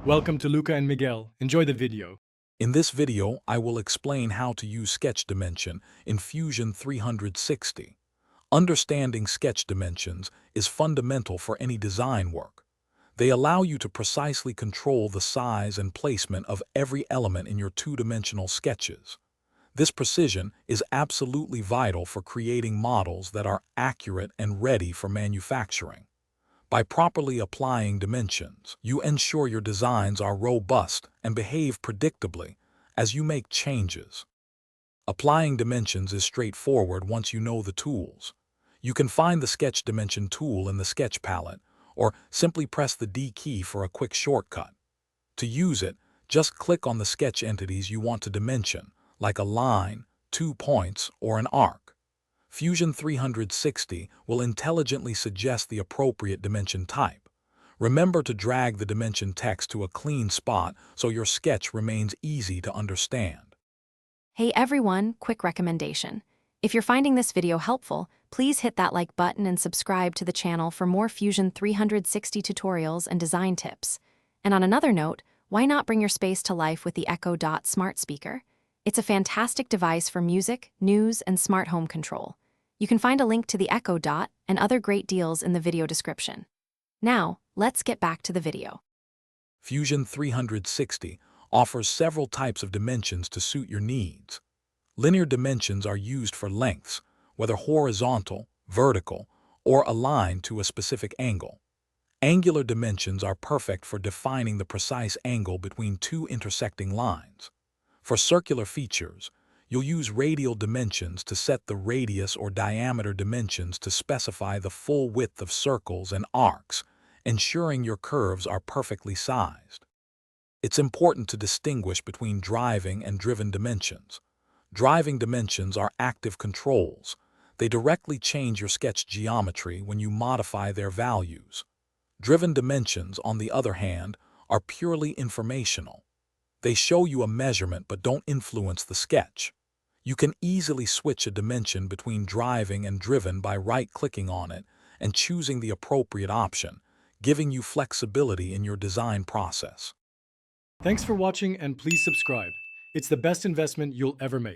Welcome to Luca and Miguel. Enjoy the video. In this video, I will explain how to use sketch dimension in Fusion 360. Understanding sketch dimensions is fundamental for any design work. They allow you to precisely control the size and placement of every element in your two-dimensional sketches. This precision is absolutely vital for creating models that are accurate and ready for manufacturing. By properly applying dimensions, you ensure your designs are robust and behave predictably as you make changes. Applying dimensions is straightforward once you know the tools. You can find the Sketch Dimension tool in the Sketch palette, or simply press the D key for a quick shortcut. To use it, just click on the sketch entities you want to dimension, like a line, 2 points, or an arc. Fusion 360 will intelligently suggest the appropriate dimension type. Remember to drag the dimension text to a clean spot so your sketch remains easy to understand. Hey everyone, quick recommendation. If you're finding this video helpful, please hit that like button and subscribe to the channel for more Fusion 360 tutorials and design tips. And on another note, why not bring your space to life with the Echo Dot smart speaker? It's a fantastic device for music, news, and smart home control. You can find a link to the Echo Dot and other great deals in the video description. Now, let's get back to the video. Fusion 360 offers several types of dimensions to suit your needs. Linear dimensions are used for lengths, whether horizontal, vertical, or aligned to a specific angle. Angular dimensions are perfect for defining the precise angle between two intersecting lines. For circular features, you'll use radial dimensions to set the radius or diameter dimensions to specify the full width of circles and arcs, ensuring your curves are perfectly sized. It's important to distinguish between driving and driven dimensions. Driving dimensions are active controls. They directly change your sketch geometry when you modify their values. Driven dimensions, on the other hand, are purely informational. They show you a measurement but don't influence the sketch. You can easily switch a dimension between driving and driven by right-clicking on it and choosing the appropriate option, giving you flexibility in your design process. Thanks for watching and please subscribe. It's the best investment you'll ever make.